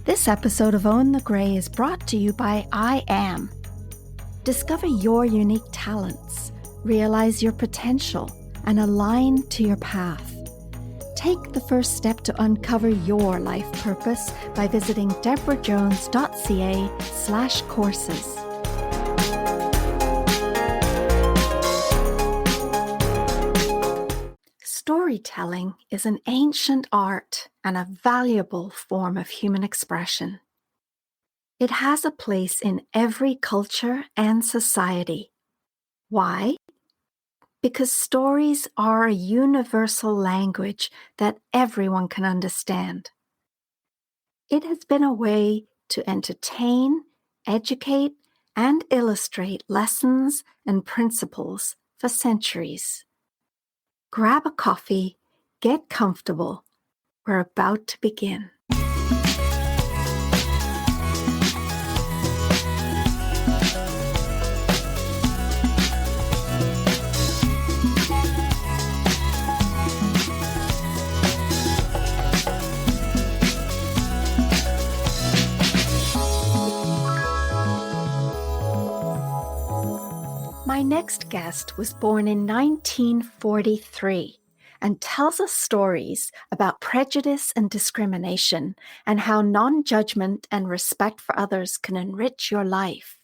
This episode of Own the Grey is brought to you by I Am. Discover your unique talents, realize your potential, and align to your path. Take the first step to uncover your life purpose by visiting debrajones.ca/courses. Storytelling is an ancient art and a valuable form of human expression. It has a place in every culture and society. Why? Because stories are a universal language that everyone can understand. It has been a way to entertain, educate, and illustrate lessons and principles for centuries. Grab a coffee, get comfortable. We're about to begin. My next guest was born in 1943 and tells us stories about prejudice and discrimination and how non-judgment and respect for others can enrich your life.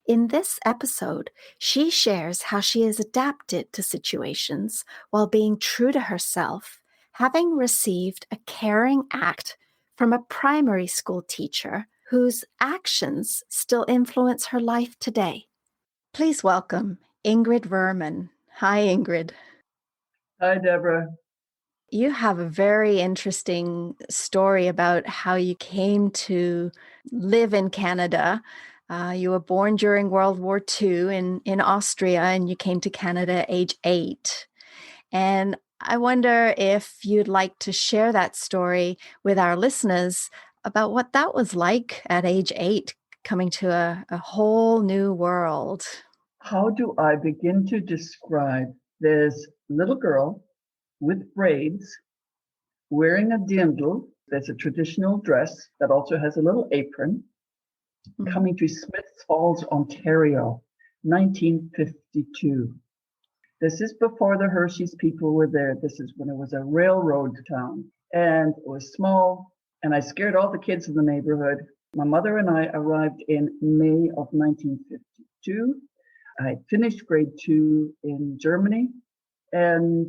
In this episode, she shares how she has adapted to situations while being true to herself, having received a caring act from a primary school teacher whose actions still influence her life today. Please welcome Ingrid Ruhrmann. Hi, Ingrid. Hi, Deborah. You have a very interesting story about how you came to live in Canada. You were born during World War II in Austria, and you came to Canada at age 8. And I wonder if you'd like to share that story with our listeners about what that was like at age 8, coming to a whole new world. How do I begin to describe this little girl with braids wearing a dirndl? That's a traditional dress that also has a little apron, coming to Smiths Falls, Ontario, 1952. This is before the Hershey's people were there. This is when it was a railroad town, and it was small, and I scared all the kids in the neighborhood. My mother and I arrived in May of 1952. I finished grade 2 in Germany, and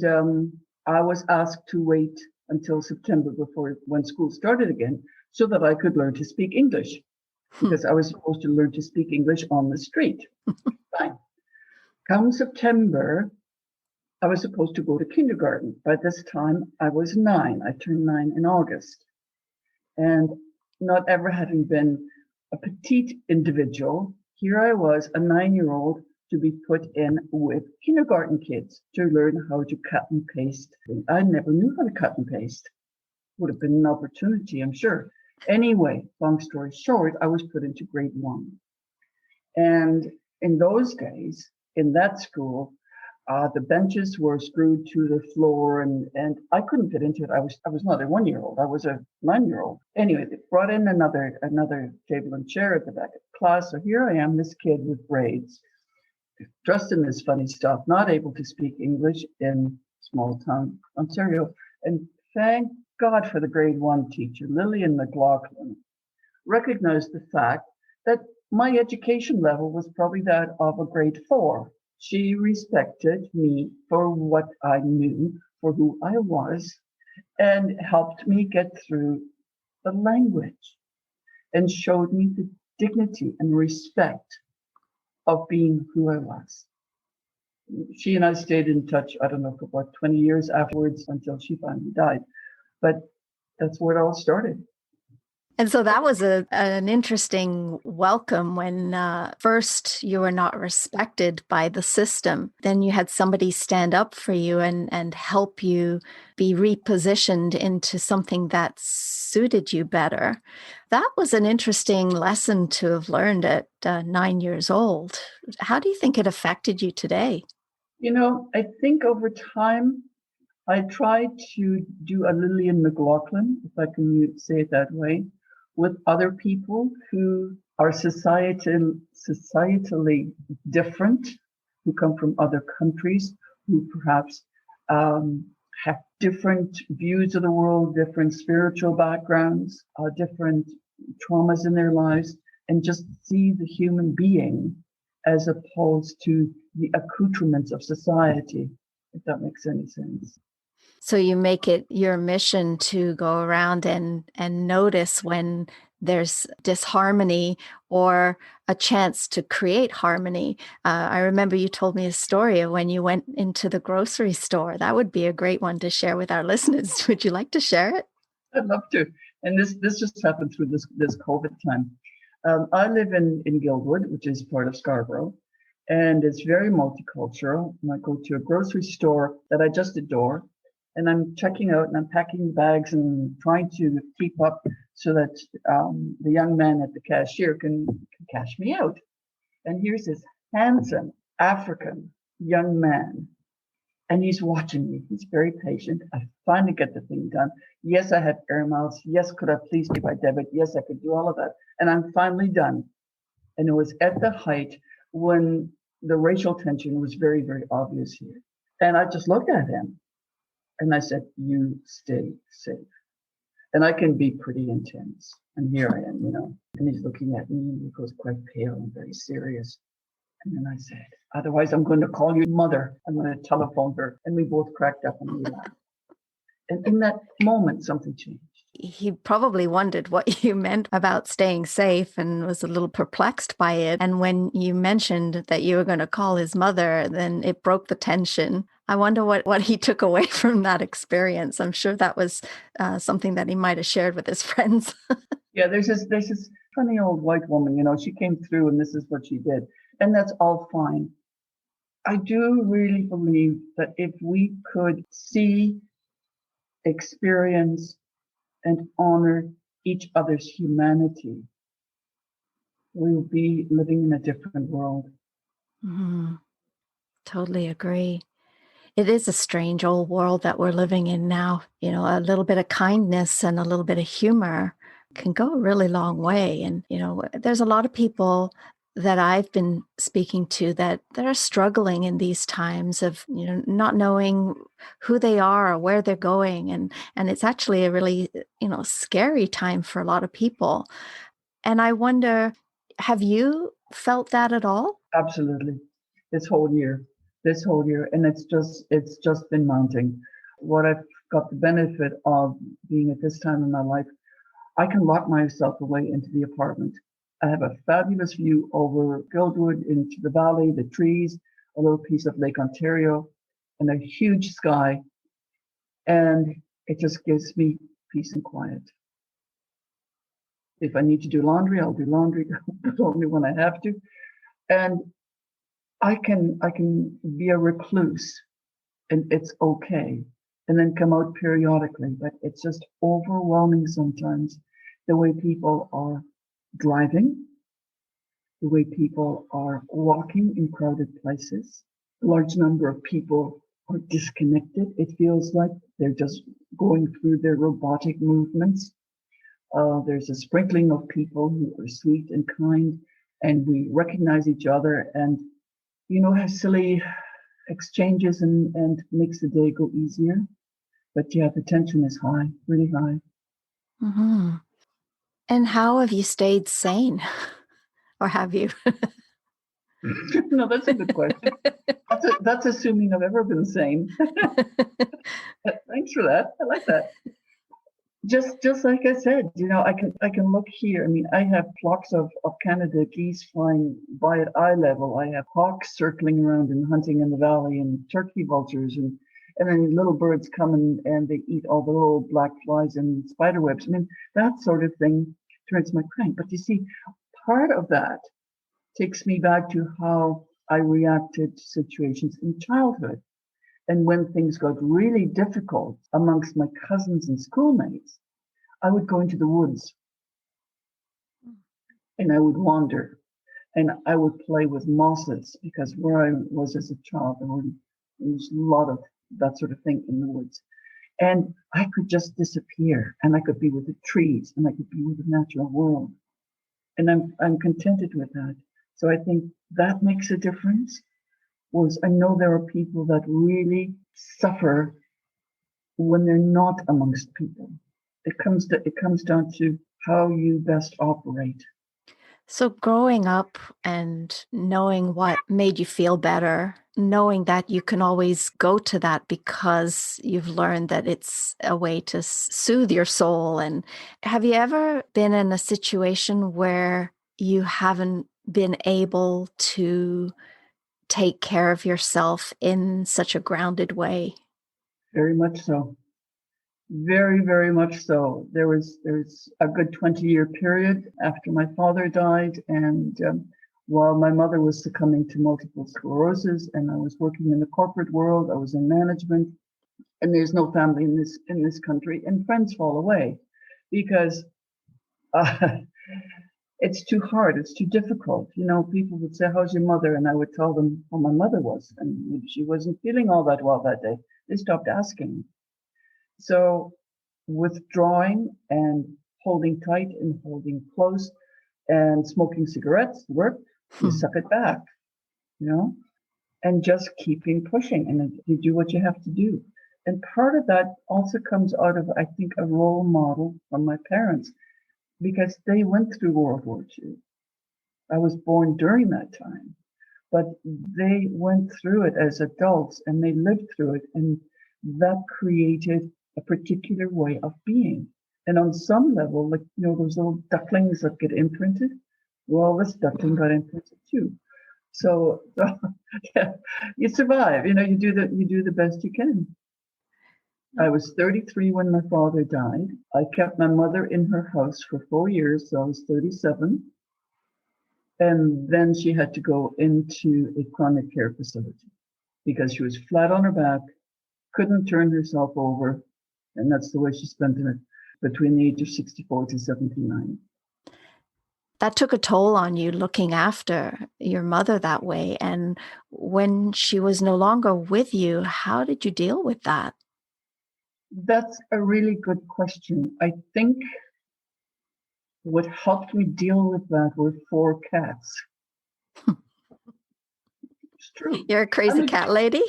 I was asked to wait until September when school started again so that I could learn to speak English, because I was supposed to learn to speak English on the street. Fine. Come September, I was supposed to go to kindergarten. By this time, I was 9. I turned 9 in August. And not ever having been a petite individual, here I was, a 9-year-old, to be put in with kindergarten kids to learn how to cut and paste. I never knew how to cut and paste. Would have been an opportunity, I'm sure. Anyway, long story short, I was put into grade 1. And in those days, in that school, the benches were screwed to the floor, and I couldn't fit into it. I was not a 1-year-old. I was a 9-year-old. Anyway, they brought in another table and chair at the back of the class. So here I am, this kid with braids, dressed in this funny stuff, not able to speak English in small town Ontario. And thank God for the grade 1 teacher, Lillian McLaughlin, recognized the fact that my education level was probably that of a grade 4. She respected me for what I knew, for who I was, and helped me get through the language and showed me the dignity and respect of being who I was. She and I stayed in touch, I don't know, for about 20 years afterwards until she finally died. But that's where it all started. And so that was an interesting welcome when first you were not respected by the system. Then you had somebody stand up for you and help you be repositioned into something that suited you better. That was an interesting lesson to have learned at 9 years old. How do you think it affected you today? You know, I think over time, I tried to do a Lillian McLaughlin, if I can say it that way, with other people who are societally different, who come from other countries, who perhaps um, have different views of the world, different spiritual backgrounds, different traumas in their lives, and just see the human being as opposed to the accoutrements of society, if that makes any sense. So you make it your mission to go around and notice when there's disharmony or a chance to create harmony. I remember you told me a story of when you went into the grocery store. That would be a great one to share with our listeners. Would you like to share it? I'd love to. And this just happened through this COVID time. I live in Guildwood, which is part of Scarborough, and it's very multicultural. And I go to a grocery store that I just adore, and I'm checking out and I'm packing bags and trying to keep up so that the young man at the cashier can cash me out. And here's this handsome African young man, and he's watching me. He's very patient. I finally get the thing done. Yes, I have air miles. Yes, could I please pay by debit? Yes, I could do all of that. And I'm finally done. And it was at the height when the racial tension was very, very obvious here. And I just looked at him and I said, "You stay safe." And I can be pretty intense. And here I am, and he's looking at me and he goes quite pale and very serious. And then I said, "Otherwise, I'm going to call your mother. I'm going to telephone her." And we both cracked up and we laughed. And in that moment, something changed. He probably wondered what you meant about staying safe and was a little perplexed by it. And when you mentioned that you were going to call his mother, then it broke the tension. I wonder what he took away from that experience. I'm sure that was something that he might have shared with his friends. Yeah, there's this funny old white woman, she came through and this is what she did. And that's all fine. I do really believe that if we could see, experience, and honor each other's humanity, we will be living in a different world. Mm-hmm. Totally agree. It is a strange old world that we're living in now. A little bit of kindness and a little bit of humor can go a really long way. And, there's a lot of people that I've been speaking to that are struggling in these times of, not knowing who they are or where they're going. And it's actually a really, scary time for a lot of people. And I wonder, have you felt that at all? Absolutely. This whole year. And it's just been mounting. What I've got the benefit of being at this time in my life, I can lock myself away into the apartment. I have a fabulous view over Guildwood into the valley, the trees, a little piece of Lake Ontario, and a huge sky. And it just gives me peace and quiet. If I need to do laundry, I'll do laundry, but only when I have to. And I can be a recluse and it's okay. And then come out periodically. But it's just overwhelming sometimes the way people are driving, the way people are walking in crowded places. A large number of people are disconnected. It feels like they're just going through their robotic movements. There's a sprinkling of people who are sweet and kind, and we recognize each other and, have silly exchanges and makes the day go easier. But yeah, the tension is high, really high. Mm-hmm. And how have you stayed sane? Or have you? No, that's a good question. That's assuming I've ever been sane. Thanks for that. I like that. Just like I said, I can look here. I mean, I have flocks of Canada geese flying by at eye level. I have hawks circling around and hunting in the valley, and turkey vultures, and then little birds come and they eat all the little black flies and spider webs. I mean, that sort of thing turns my crank. But you see, part of that takes me back to how I reacted to situations in childhood. And when things got really difficult amongst my cousins and schoolmates, I would go into the woods and I would wander and I would play with mosses because where I was as a child, there was a lot of that sort of thing in the woods. And I could just disappear and I could be with the trees and I could be with the natural world. And I'm contented with that. So I think that makes a difference. Was I know there are people that really suffer when they're not amongst people. It comes down to how you best operate. So, growing up and knowing what made you feel better, knowing that you can always go to that because you've learned that it's a way to soothe your soul. And have you ever been in a situation where you haven't been able to take care of yourself in such a grounded way? Very much so. Very, very much so. There's a good 20-year period after my father died, and while my mother was succumbing to multiple sclerosis, and I was working in the corporate world, I was in management, and there's no family in this country, and friends fall away because uh, it's too hard, it's too difficult. You know, people would say, "How's your mother?" And I would tell them how my mother was, and she wasn't feeling all that well that day. They stopped asking. So withdrawing and holding tight and holding close and smoking cigarettes worked. You suck it back, you know, and just keeping pushing and you do what you have to do. And part of that also comes out of, I think, a role model from my parents because they went through World War II. I was born during that time, but they went through it as adults and they lived through it. And that created a particular way of being. And on some level, like, you know, those little ducklings that get imprinted, well, this duckling got imprinted too. So yeah, you survive, you know, you do the best you can. I was 33 when my father died. I kept my mother in her house for 4 years, so I was 37. And then she had to go into a chronic care facility because she was flat on her back, couldn't turn herself over. And that's the way she spent it between the age of 64 to 79. That took a toll on you looking after your mother that way. And when she was no longer with you, how did you deal with that? That's a really good question. I think what helped me deal with that were 4 cats. It's true. You're a I'm crazy a cat lady?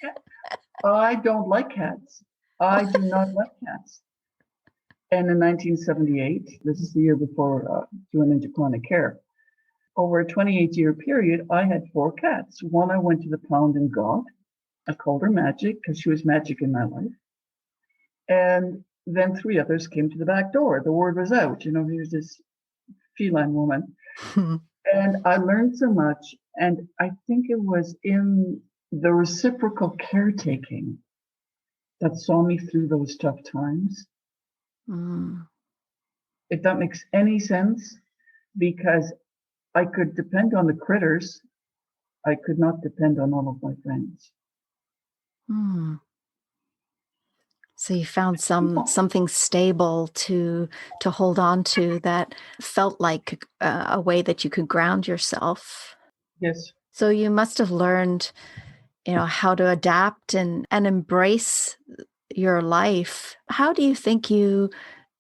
cat. I don't like cats. I do not like cats. And in 1978, this is the year before she went into chronic care, over a 28-year period, I had 4 cats. One I went to the pound and got. I called her Magic because she was magic in my life. And then 3 others came to the back door. The word was out, you know, here's this feline woman. And I learned so much. And I think it was in the reciprocal caretaking that saw me through those tough times. Mm. If that makes any sense, because I could depend on the critters. I could not depend on all of my friends. Mm. So you found something stable to hold on to that felt like a way that you could ground yourself. Yes. So you must have learned, how to adapt and embrace your life. How do you think you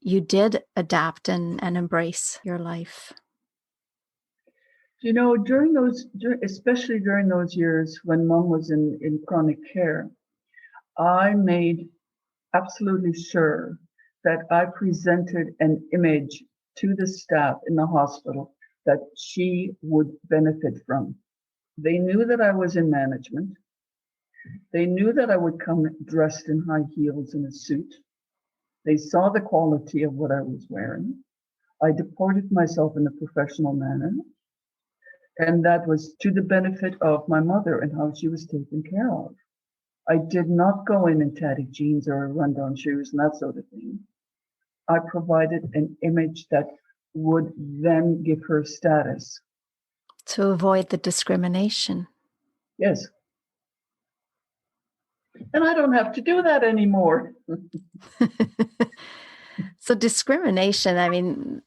did adapt and embrace your life? You know, especially during those years when mom was in chronic care, I made absolutely sure that I presented an image to the staff in the hospital that she would benefit from. They knew that I was in management. They knew that I would come dressed in high heels and a suit. They saw the quality of what I was wearing. I deported myself in a professional manner. And that was to the benefit of my mother and how she was taken care of. I did not go in tatty jeans or rundown shoes and that sort of thing. I provided an image that would then give her status. To avoid the discrimination. Yes. And I don't have to do that anymore. So discrimination, I mean,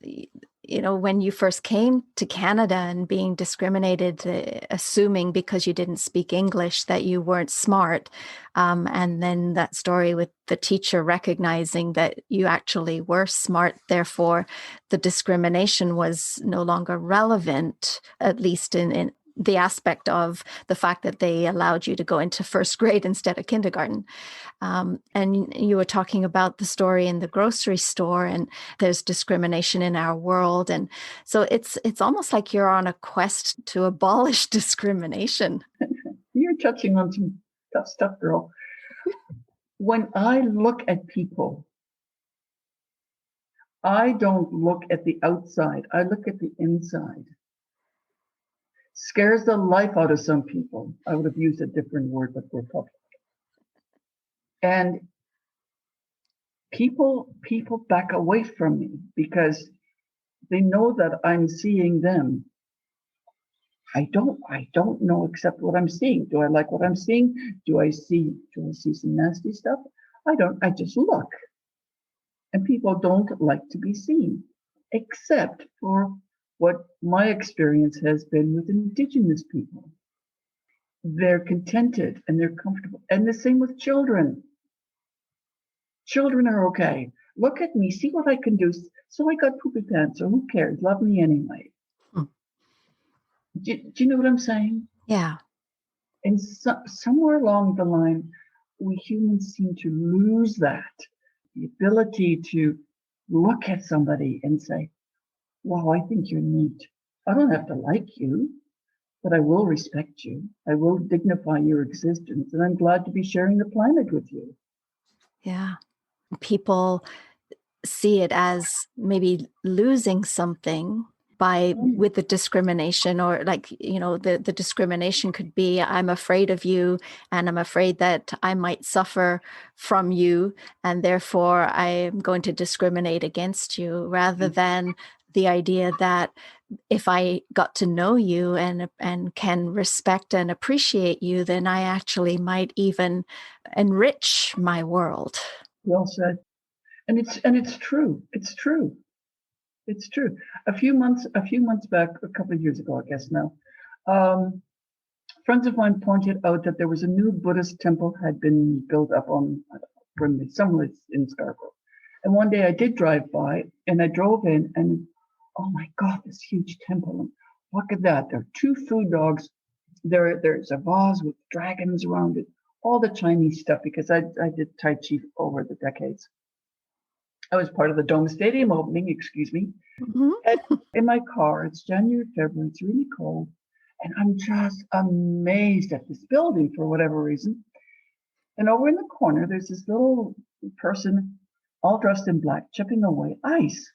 when you first came to Canada and being discriminated, assuming because you didn't speak English that you weren't smart. And then that story with the teacher recognizing that you actually were smart, therefore the discrimination was no longer relevant, at least in the aspect of the fact that they allowed you to go into first grade instead of kindergarten. And you were talking about the story in the grocery store, and there's discrimination in our world. And so it's almost like you're on a quest to abolish discrimination. You're touching on some tough stuff, girl. When I look at people, I don't look at the outside. I look at the inside. Scares the life out of some people. I would have used a different word, but we're public. And people back away from me because they know that I'm seeing them. I don't know except what I'm seeing. Do I like what I'm seeing? Do I see some nasty stuff? I just look. And people don't like to be seen, except for what my experience has been with Indigenous people. They're contented and they're comfortable. And the same with children. Children are okay. Look at me, see what I can do. So I got poopy pants, so who cares? Love me anyway. Do you know what I'm saying? Yeah. And somewhere along the line, we humans seem to lose that, the ability to look at somebody and say, wow, I think you're neat. I don't have to like you, but I will respect you. I will dignify your existence. And I'm glad to be sharing the planet with you. Yeah. People see it as maybe losing something with the discrimination, or like, the discrimination could be, I'm afraid of you and I'm afraid that I might suffer from you, and therefore I'm going to discriminate against you, rather than the idea that if I got to know you and can respect and appreciate you, then I actually might even enrich my world. Well said. And it's true. It's true. It's true. A few months back, a couple of years ago, I guess now, friends of mine pointed out that there was a new Buddhist temple had been built up on somewhere in Scarborough. And one day I did drive by, and I drove in, and oh my God, this huge temple! And look at that! There are 2 food dogs. There's a vase with dragons around it. All the Chinese stuff, because I did Tai Chi over the decades. I was part of the Dome Stadium opening, excuse me. Mm-hmm. And in my car, it's January, February, it's really cold. And I'm just amazed at this building for whatever reason. And over in the corner, there's this little person all dressed in black, chipping away ice.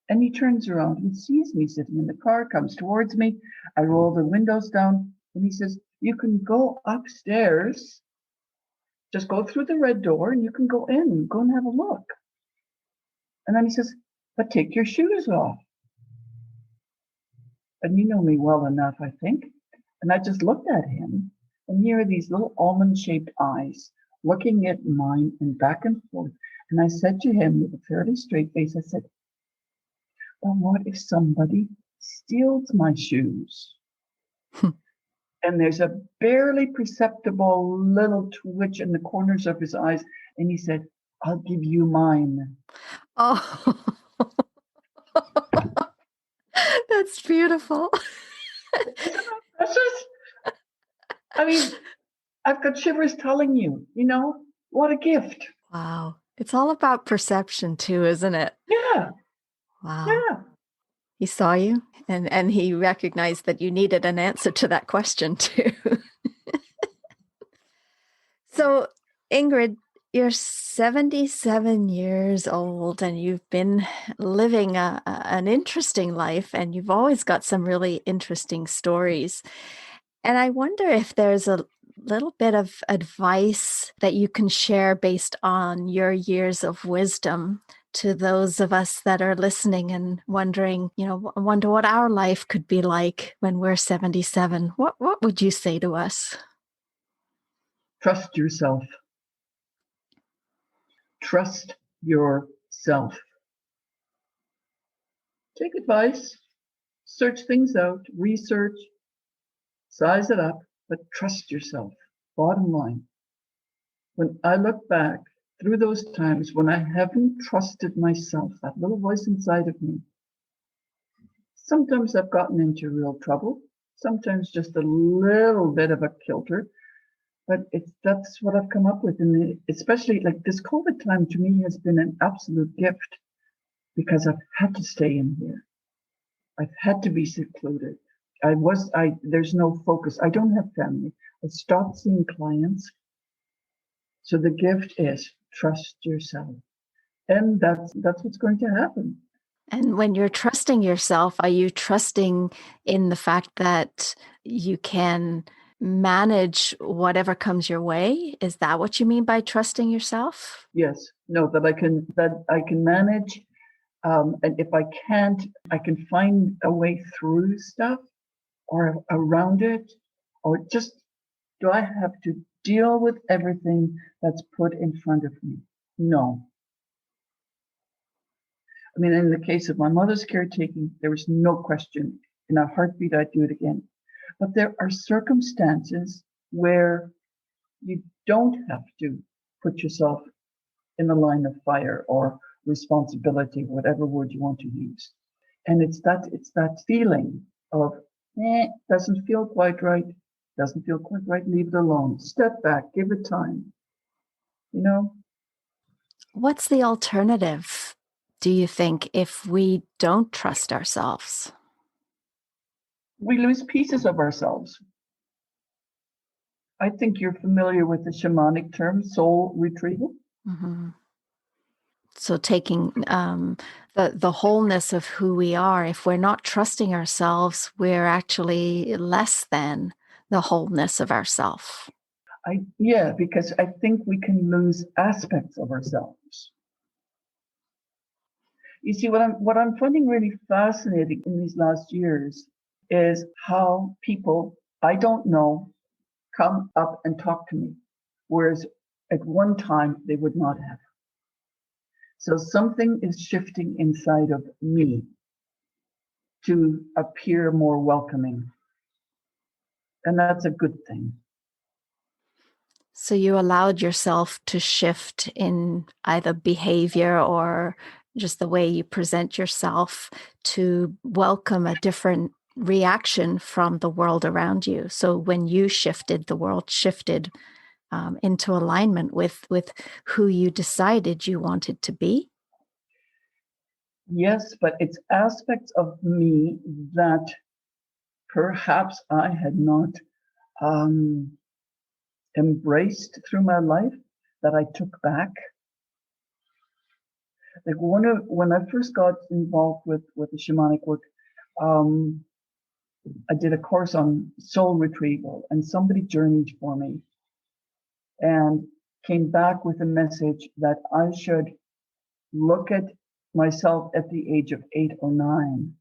And he turns around and sees me sitting in the car, comes towards me. I roll the windows down, and he says, you can go upstairs. Just go through the red door and you can go in, go and have a look. And then he says, but take your shoes off. And you know me well enough, I think. And I just looked at him, and here are these little almond-shaped eyes looking at mine and back and forth. And I said to him with a fairly straight face, I said, well, what if somebody steals my shoes? And there's a barely perceptible little twitch in the corners of his eyes. And he said, I'll give you mine. Oh, that's beautiful. Isn't that precious? I mean, I've got shivers telling you, what a gift. Wow. It's all about perception too, isn't it? Yeah, Wow. yeah. He saw you, and he recognized that you needed an answer to that question too. So, Ingrid, you're 77 years old and you've been living an interesting life, and you've always got some really interesting stories. And I wonder if there's a little bit of advice that you can share based on your years of wisdom to those of us that are listening and wondering, wonder what our life could be like when we're 77. What would you say to us? Trust yourself. Trust yourself. Take advice, search things out, research, size it up, but trust yourself. Bottom line. When I look back through those times when I haven't trusted myself, that little voice inside of me, sometimes I've gotten into real trouble, sometimes just a little bit of a kilter, but that's what I've come up with. And especially like this COVID time to me has been an absolute gift because I've had to stay in here. I've had to be secluded. There's no focus. I don't have family. I stopped seeing clients. So the gift is trust yourself. And that's what's going to happen. And when you're trusting yourself, are you trusting in the fact that you can manage whatever comes your way? Is that what you mean by trusting yourself? Yes. No, that I can manage. And if I can't, I can find a way through stuff or around it, or just do I have to deal with everything that's put in front of me? No. I mean, in the case of my mother's caretaking, there was no question in a heartbeat I'd do it again. But there are circumstances where you don't have to put yourself in the line of fire or responsibility, whatever word you want to use. And it's that feeling of, doesn't feel quite right, leave it alone. Step back, give it time. You know? What's the alternative, do you think, if we don't trust ourselves? We lose pieces of ourselves. I think you're familiar with the shamanic term, soul retrieval. Mm-hmm. So taking the wholeness of who we are, if we're not trusting ourselves, we're actually less than the wholeness of ourself. Because I think we can lose aspects of ourselves. You see, what I'm finding really fascinating in these last years is how people I don't know come up and talk to me, whereas at one time they would not have. So something is shifting inside of me to appear more welcoming. And that's a good thing. So you allowed yourself to shift in either behavior or just the way you present yourself to welcome a different reaction from the world around you. So when you shifted, the world shifted into alignment with who you decided you wanted to be. Yes, but it's aspects of me that perhaps I had not embraced through my life that I took back. Like when I first got involved with the shamanic work, I did a course on soul retrieval, and somebody journeyed for me and came back with a message that I should look at myself at the age of 8 or 9.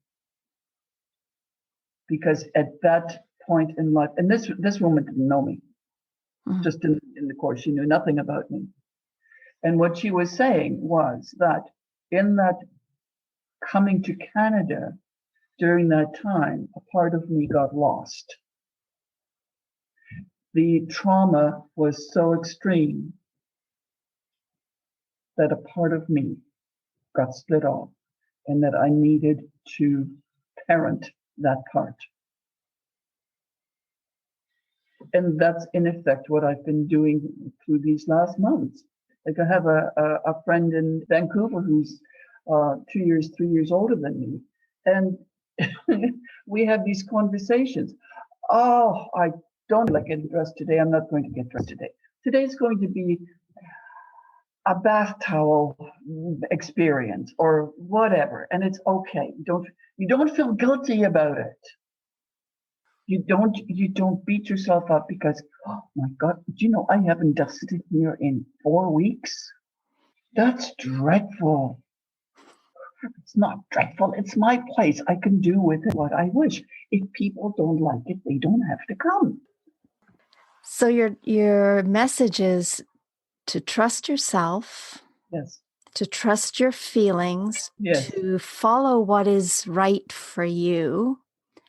Because at that point in life, and this woman didn't know me, just in the course, she knew nothing about me. And what she was saying was that in that coming to Canada during that time, a part of me got lost. The trauma was so extreme that a part of me got split off and that I needed to parent that part. And that's in effect what I've been doing through these last months. Like I have a friend in Vancouver who's 3 years older than me. And we have these conversations. Oh, I don't like getting dressed today. I'm not going to get dressed today. Today's going to be a bath towel experience or whatever. And it's okay. You don't feel guilty about it. You don't beat yourself up because, oh my God, do you know I haven't dusted here in 4 weeks? That's dreadful. It's not dreadful. It's my place. I can do with it what I wish. If people don't like it, they don't have to come. So your message is to trust yourself. Yes. To trust your feelings, Yes. to follow what is right for you,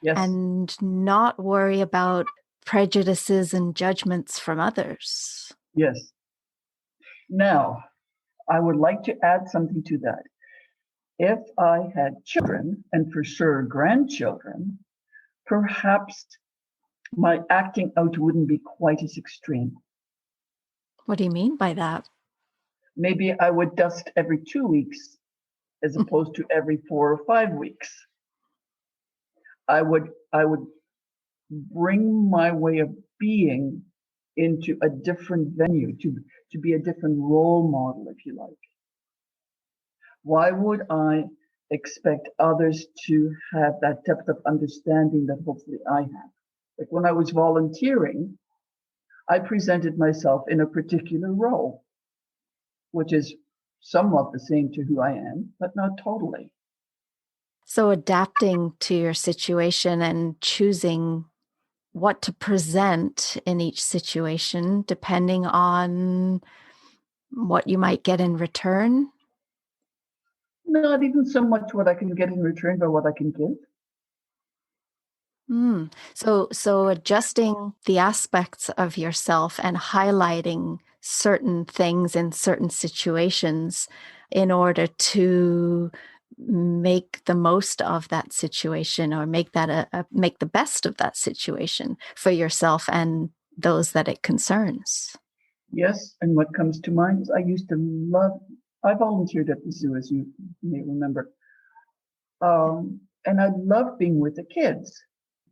Yes. and not worry about prejudices and judgments from others. Yes. Now, I would like to add something to that. If I had children, and for sure grandchildren, perhaps my acting out wouldn't be quite as extreme. What do you mean by that? Maybe I would dust every 2 weeks as opposed to every 4 or 5 weeks. I would bring my way of being into a different venue, to be a different role model, if you like. Why would I expect others to have that depth of understanding that hopefully I have? Like when I was volunteering, I presented myself in a particular role, which is somewhat the same to who I am, but not totally. So adapting to your situation and choosing what to present in each situation, depending on what you might get in return. Not even so much what I can get in return, but what I can give. So adjusting the aspects of yourself and highlighting certain things in certain situations in order to make the most of that situation, or make that make the best of that situation for yourself and those that it concerns. Yes, and what comes to mind is I volunteered at the zoo, as you may remember. And I love being with the kids.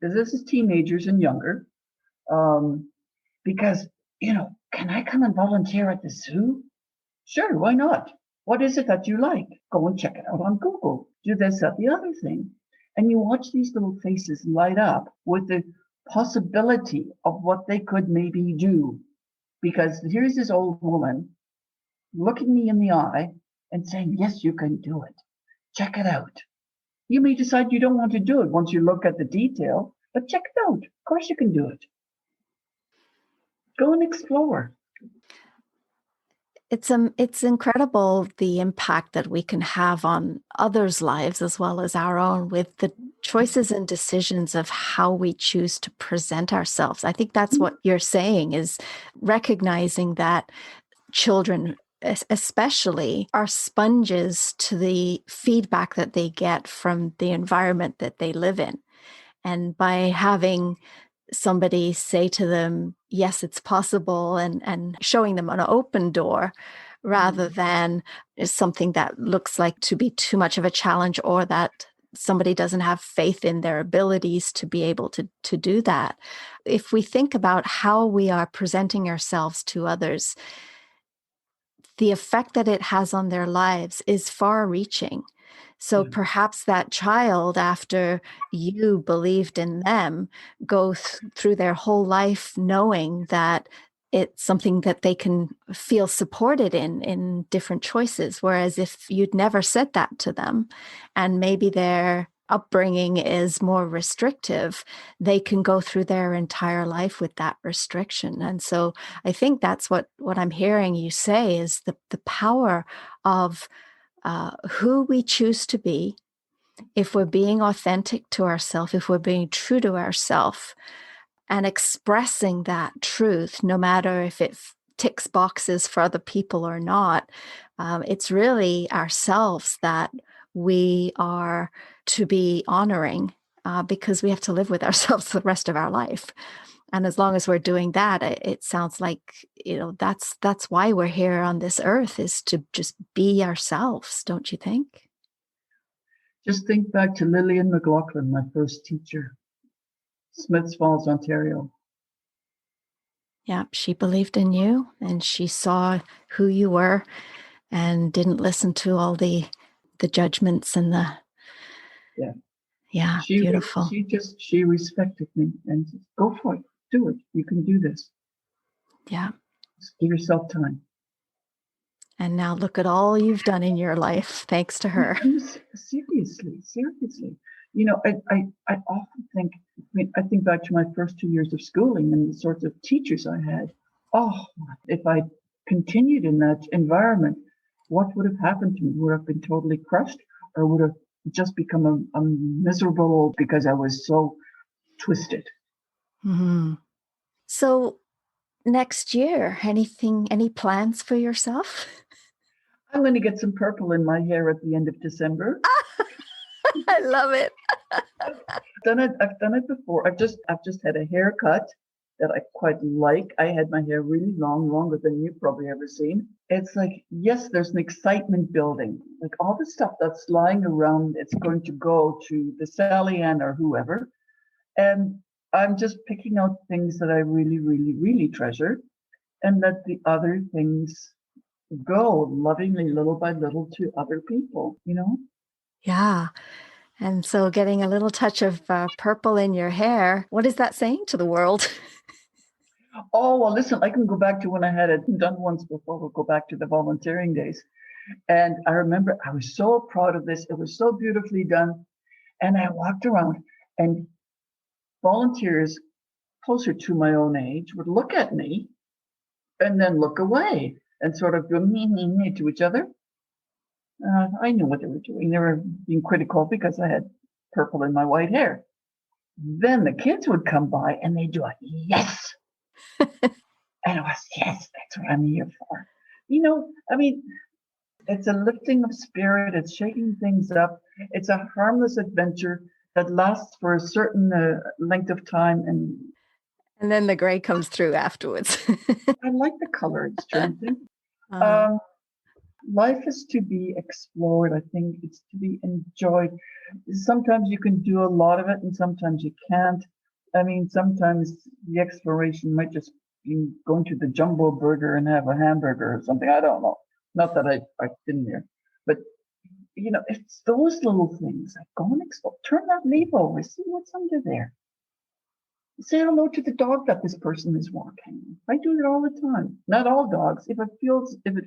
This is teenagers and younger. Um, because, can I come and volunteer at the zoo? Sure, why not? What is it that you like? Go and check it out on Google. Do this, that, the other thing. And you watch these little faces light up with the possibility of what they could maybe do. Because here's this old woman looking me in the eye and saying, yes, you can do it. Check it out. You may decide you don't want to do it once you look at the detail, but check it out. Of course you can do it. Go and explore. It's incredible the impact that we can have on others' lives as well as our own with the choices and decisions of how we choose to present ourselves. I think that's what you're saying, is recognizing that children especially are sponges to the feedback that they get from the environment that they live in. And by having somebody say to them, yes, it's possible, and showing them an open door rather than something that looks like to be too much of a challenge, or that somebody doesn't have faith in their abilities to be able to do that. If we think about how we are presenting ourselves to others, the effect that it has on their lives is far reaching. So perhaps that child, after you believed in them, go through their whole life knowing that it's something that they can feel supported in different choices. Whereas if you'd never said that to them, and maybe their upbringing is more restrictive, they can go through their entire life with that restriction. And so I think that's what I'm hearing you say, is the power of who we choose to be. If we're being authentic to ourselves, if we're being true to ourselves, and expressing that truth, no matter if it ticks boxes for other people or not, it's really ourselves that we are to be honoring, because we have to live with ourselves the rest of our life. And as long as we're doing that, it sounds like, that's why we're here on this earth, is to just be ourselves, don't you think? Just think back to Lillian McLaughlin, my first teacher, Smiths Falls, Ontario. Yeah, she believed in you, and she saw who you were and didn't listen to all the judgments and the Yeah. yeah, beautiful. She respected me and said, go for it. Do it. You can do this. Yeah. Just give yourself time. And now look at all you've done in your life thanks to her. Seriously. I often think, I think back to my first 2 years of schooling and the sorts of teachers I had. Oh, if I continued in that environment, what would have happened to me? Would I have been totally crushed, or would have just become a miserable because I was so twisted? Mm-hmm. So next year, any plans for yourself? I'm going to get some purple in my hair at the end of December. I love it. I've done it before. I've just had a haircut that I quite like. I had my hair really long, longer than you've probably ever seen. It's like, yes, there's an excitement building. Like all the stuff that's lying around, it's going to go to the Sally Ann or whoever. And I'm just picking out things that I really, really, really treasure, and let the other things go lovingly, little by little, to other people, you know? Yeah. And so getting a little touch of purple in your hair, what is that saying to the world? Oh, well, listen, I can go back to when I had it done once before. We'll go back to the volunteering days. And I remember I was so proud of this. It was so beautifully done. And I walked around, and volunteers closer to my own age would look at me and then look away and sort of go me to each other. I knew what they were doing. They were being critical because I had purple in my white hair. Then the kids would come by and they'd do a yes. And it was, yes, that's what I'm here for. You know, I mean, it's a lifting of spirit. It's shaking things up. It's a harmless adventure that lasts for a certain length of time. And then the gray comes through afterwards. I like the color it's changing. Uh, Life is to be explored. I think it's to be enjoyed. Sometimes you can do a lot of it and sometimes you can't. I mean, sometimes the exploration might just be going to the Jumbo Burger and have a hamburger or something. I don't know. Not that I've been there. But, you know, it's those little things. Like go and explore. Turn that leaf over. See what's under there. Say hello to the dog that this person is walking. I do it all the time. Not all dogs. If it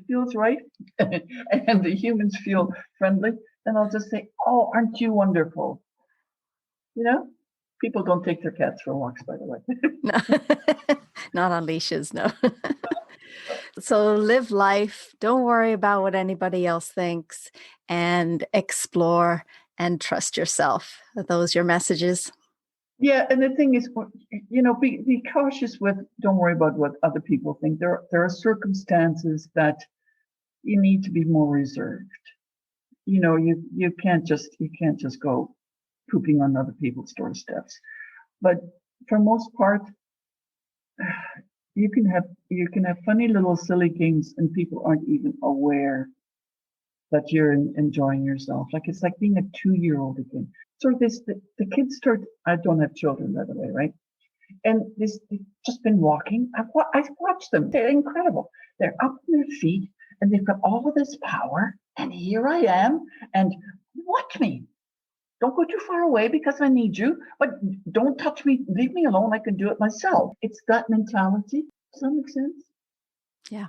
feels right, and the humans feel friendly, then I'll just say, "Oh, aren't you wonderful?" You know, people don't take their cats for walks, by the way. no, not on leashes, no. So live life. Don't worry about what anybody else thinks, and explore and trust yourself. Are those your messages? Yeah, and the thing is, you know, be cautious with. Don't worry about what other people think. There are circumstances that you need to be more reserved. You know, you can't just go pooping on other people's doorsteps. But for most part, you can have funny little silly games, and people aren't even aware that you're enjoying yourself. Like it's like being a 2-year-old again. So the kids start. I don't have children, by the way, right? And they've just been walking. I've watched them. They're incredible. They're up on their feet and they've got all of this power. And here I am. And watch me. Don't go too far away because I need you. But don't touch me. Leave me alone. I can do it myself. It's that mentality. Does that make sense? Yeah.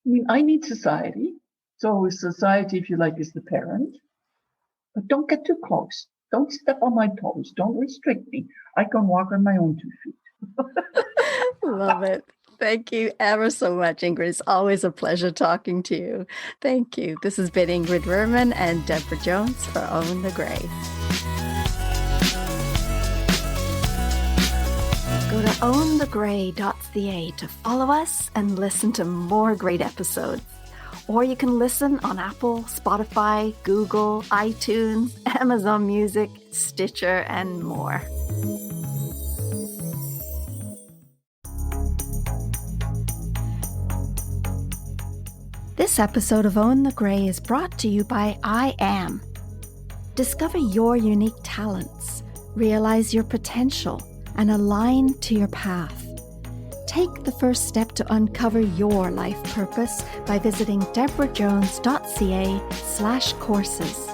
I mean, I need society. So society, if you like, is the parent. But don't get too close. Don't step on my toes. Don't restrict me. I can walk on my own 2 feet. Love it. Thank you ever so much, Ingrid. It's always a pleasure talking to you. Thank you. This has been Ingrid Ruhrmann and Deborah Jones for Own the Gray. Go to ownthegray.ca to follow us and listen to more great episodes. Or you can listen on Apple, Spotify, Google, iTunes, Amazon Music, Stitcher, and more. This episode of Own the Gray is brought to you by I Am. Discover your unique talents, realize your potential, and align to your path. Take the first step to uncover your life purpose by visiting debrajones.ca/courses.